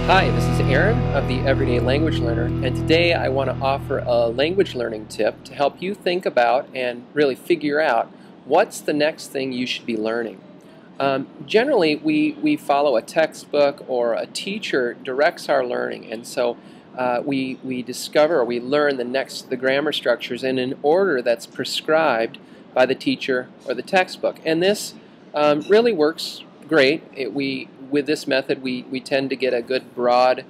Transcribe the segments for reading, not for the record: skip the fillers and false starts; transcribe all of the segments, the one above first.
Hi, this is Aaron of the Everyday Language Learner, and today I want to offer a language learning tip to help you think about and really figure out what's the next thing you should be learning. Generally, we follow a textbook or a teacher directs our learning, and so we discover or we learn the grammar structures in an order that's prescribed by the teacher or the textbook. And this really works great. With this method, we tend to get a good broad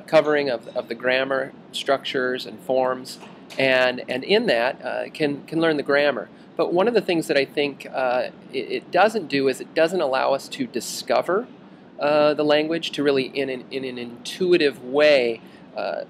covering of the grammar structures and forms, and in that can learn the grammar. But one of the things that I think it doesn't do is it doesn't allow us to discover the language, to really in an intuitive way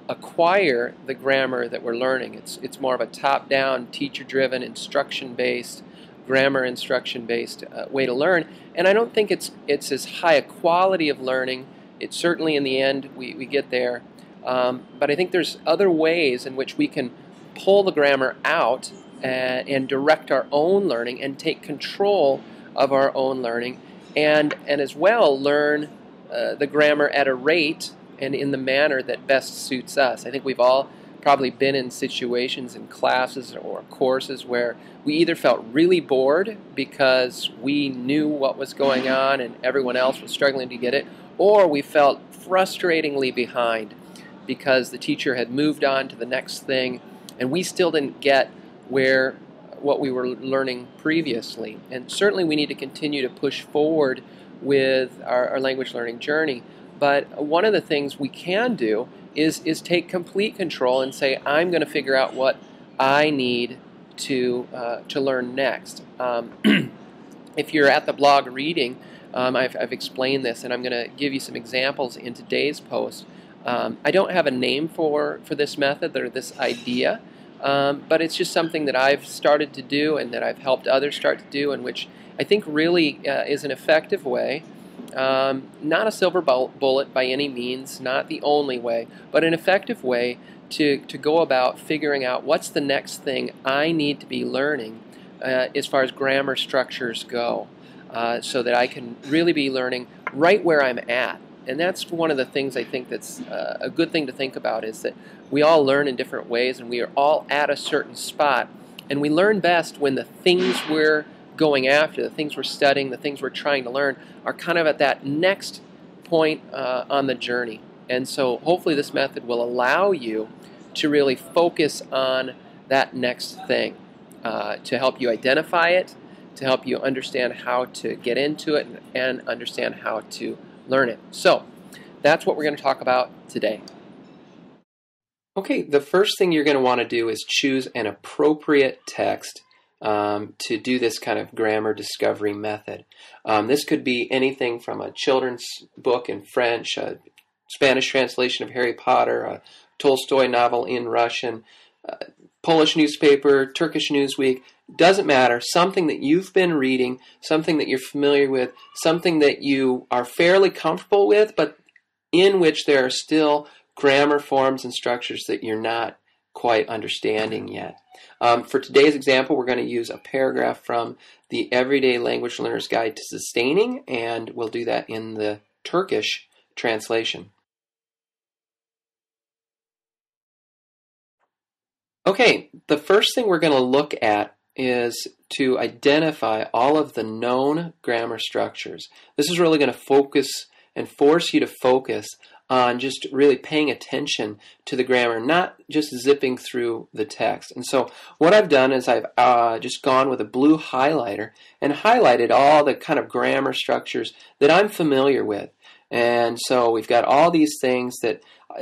acquire the grammar that we're learning. It's more of a top-down, teacher-driven, instruction-based, grammar instruction-based way to learn, and I don't think it's as high a quality of learning. It's certainly in the end we get there, but I think there's other ways in which we can pull the grammar out and direct our own learning and take control of our own learning, and as well learn the grammar at a rate and in the manner that best suits us. I think we've all probably been in situations in classes or courses where we either felt really bored because we knew what was going on and everyone else was struggling to get it, or we felt frustratingly behind because the teacher had moved on to the next thing and we still didn't get what we were learning previously. And certainly we need to continue to push forward with our language learning journey. But one of the things we can do is take complete control and say, I'm going to figure out what I need to learn next. If you're at the blog reading, I've explained this, and I'm going to give you some examples in today's post. I don't have a name for this method or this idea, but it's just something that I've started to do and that I've helped others start to do, and which I think really is an effective way. Not a silver bullet by any means, not the only way, but an effective way to go about figuring out what's the next thing I need to be learning as far as grammar structures go, so that I can really be learning right where I'm at. And that's one of the things I think that's a good thing to think about, is that we all learn in different ways and we are all at a certain spot, and we learn best when the things we're going after, the things we're studying, the things we're trying to learn are kind of at that next point on the journey. And so hopefully this method will allow you to really focus on that next thing, to help you identify it, to help you understand how to get into it and understand how to learn it. So that's what we're going to talk about today. Okay, the first thing you're going to want to do is choose an appropriate text to do this kind of grammar discovery method. This could be anything from a children's book in French, a Spanish translation of Harry Potter, a Tolstoy novel in Russian, Polish newspaper, Turkish Newsweek. Doesn't matter. Something that you've been reading, something that you're familiar with, something that you are fairly comfortable with, but in which there are still grammar forms and structures that you're not quite understanding yet. For today's example, we're going to use a paragraph from the Everyday Language Learner's Guide to Sustaining, and we'll do that in the Turkish translation. Okay, the first thing we're going to look at is to identify all of the known grammar structures. This is really going to focus and force you to focus on just really paying attention to the grammar, not just zipping through the text. And so what I've done is I've just gone with a blue highlighter and highlighted all the kind of grammar structures that I'm familiar with. And so we've got all these things that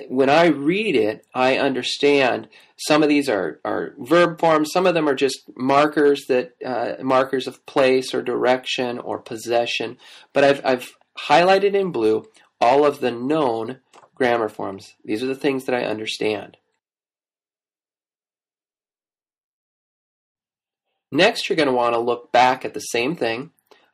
when I read it, I understand. Some of these are verb forms. Some of them are just markers markers of place or direction or possession. But I've highlighted in blue all of the known grammar forms. These are the things that I understand. Next, you're going to want to look back at the same thing,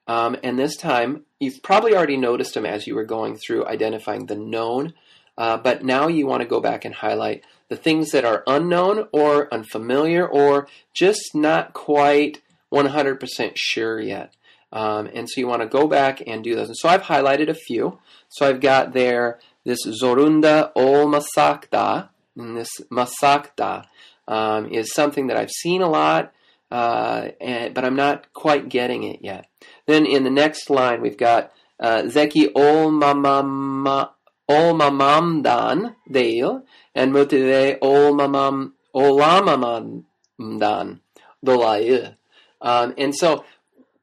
and this time you've probably already noticed them as you were going through identifying the known, but now you want to go back and highlight the things that are unknown or unfamiliar or just not quite 100% sure yet. And so you want to go back and do those. And so I've highlighted a few. So I've got there this zorunda olmasakta, and this masakta is something that I've seen a lot, but I'm not quite getting it yet. Then in the next line, we've got Zeki olmamamdan değil and motive olamamamdan dolayı. And so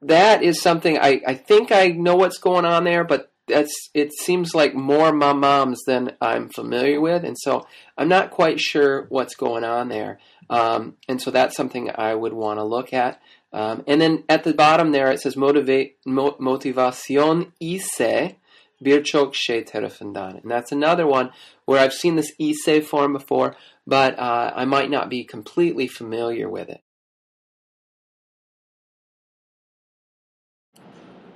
that is something I think I know what's going on there, but it seems like more mamams than I'm familiar with, and so I'm not quite sure what's going on there. And so that's something I would want to look at. And then at the bottom there it says motivación ise birçok şey tarafından, and that's another one where I've seen this ise form before, but I might not be completely familiar with it.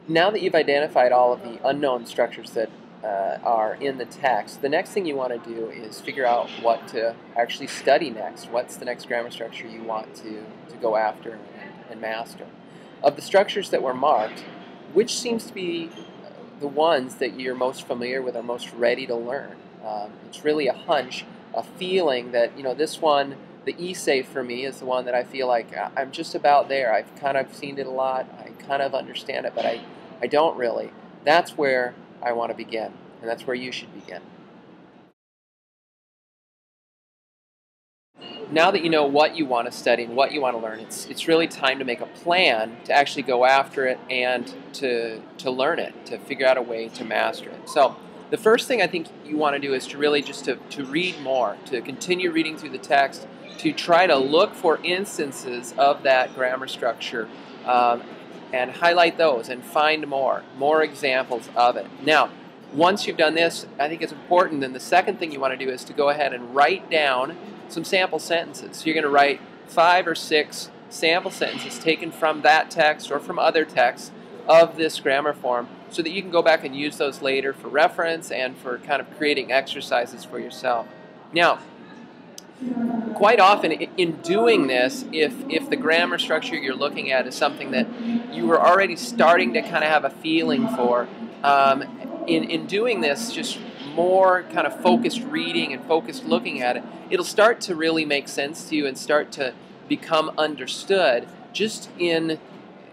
Now that you've identified all of the unknown structures that are in the text, the next thing you want to do is figure out what to actually study next. What's the next grammar structure you want to go after and master? Of the structures that were marked, which seems to be the ones that you're most familiar with or most ready to learn? It's really a hunch, a feeling that, this one, the ise for me is the one that I feel like I'm just about there. I've kind of seen it a lot. I kind of understand it, but I don't really. That's where I want to begin, and that's where you should begin. Now that you know what you want to study and what you want to learn, it's really time to make a plan to actually go after it and to learn it, to figure out a way to master it. So the first thing I think you want to do is to really just to read more, to continue reading through the text, to try to look for instances of that grammar structure and highlight those and find more examples of it. Now, once you've done this, I think it's important, then the second thing you want to do is to go ahead and write down some sample sentences. So you're going to write 5 or 6 sample sentences taken from that text or from other texts of this grammar form so that you can go back and use those later for reference and for kind of creating exercises for yourself. Now, quite often in doing this, if the grammar structure you're looking at is something that you were already starting to kind of have a feeling for, in doing this, just more kind of focused reading and focused looking at it, it'll start to really make sense to you and start to become understood just in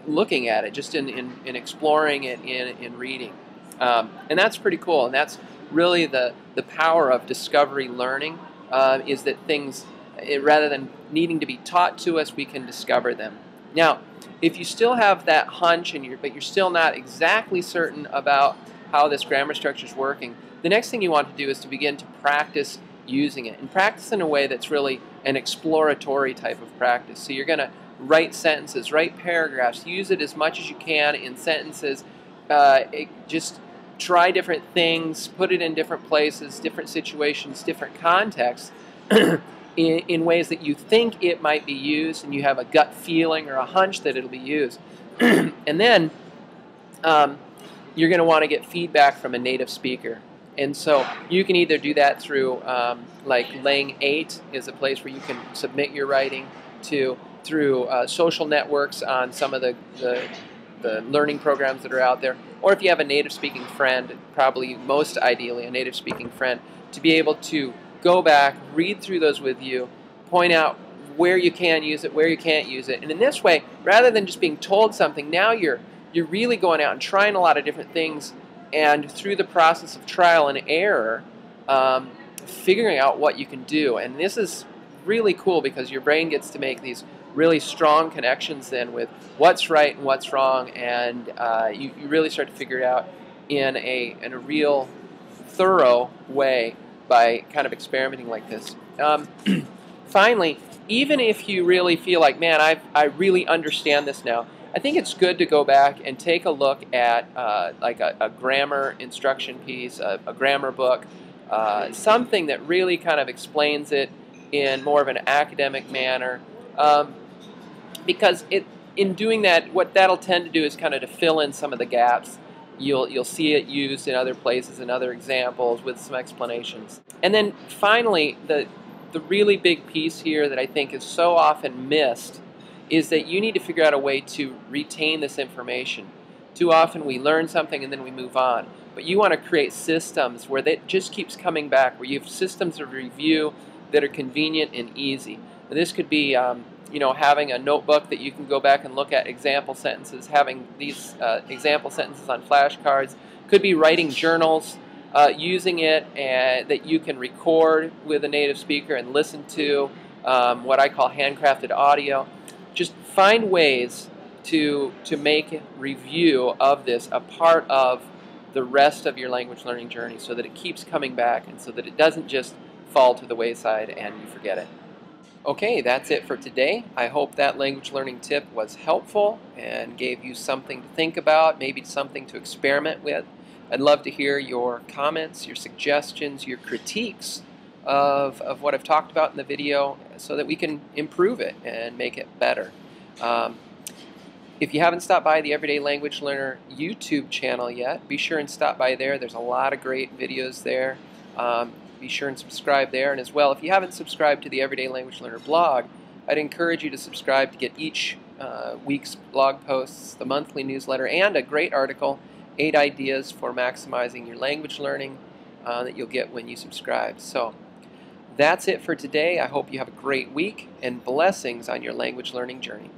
looking at it, just in exploring it, in reading. And that's pretty cool, and that's really the power of discovery learning, is that things, rather than needing to be taught to us, we can discover them. Now, if you still have that hunch but you're still not exactly certain about how this grammar structure is working, the next thing you want to do is to begin to practice using it, and practice in a way that's really an exploratory type of practice. So you're going to write sentences, write paragraphs, use it as much as you can in sentences, just try different things, put it in different places, different situations, different contexts, in ways that you think it might be used and you have a gut feeling or a hunch that it'll be used. And then you're going to want to get feedback from a native speaker. And so you can either do that through, like Lang 8 is a place where you can submit your writing to, through social networks on some of the learning programs that are out there, or if you have a native-speaking friend, probably most ideally a native-speaking friend, to be able to go back, read through those with you, point out where you can use it, where you can't use it. And in this way, rather than just being told something, now you're really going out and trying a lot of different things, and through the process of trial and error, figuring out what you can do. And this is really cool because your brain gets to make these really strong connections then with what's right and what's wrong, and you really start to figure it out in a real thorough way by kind of experimenting like this. Finally, even if you really feel like, man, I really understand this now, I think it's good to go back and take a look at like a grammar instruction piece, a grammar book, something that really kind of explains it in more of an academic manner. Because in doing that, what that'll tend to do is kind of to fill in some of the gaps. You'll see it used in other places, in other examples, with some explanations. And then finally, the really big piece here that I think is so often missed is that you need to figure out a way to retain this information. Too often we learn something and then we move on. But you want to create systems where that just keeps coming back, where you have systems of review that are convenient and easy. And this could be having a notebook that you can go back and look at example sentences, having these example sentences on flashcards. Could be writing journals, using it that you can record with a native speaker and listen to, what I call handcrafted audio. Just find ways to make review of this a part of the rest of your language learning journey so that it keeps coming back and so that it doesn't just fall to the wayside and you forget it. Okay, that's it for today. I hope that language learning tip was helpful and gave you something to think about, maybe something to experiment with. I'd love to hear your comments, your suggestions, your critiques of what I've talked about in the video so that we can improve it and make it better. If you haven't stopped by the Everyday Language Learner YouTube channel yet, be sure and stop by there. There's a lot of great videos there. Be sure and subscribe there. And as well, if you haven't subscribed to the Everyday Language Learner blog, I'd encourage you to subscribe to get each week's blog posts, the monthly newsletter, and a great article, 8 ideas for maximizing your language learning, that you'll get when you subscribe. So that's it for today. I hope you have a great week and blessings on your language learning journey.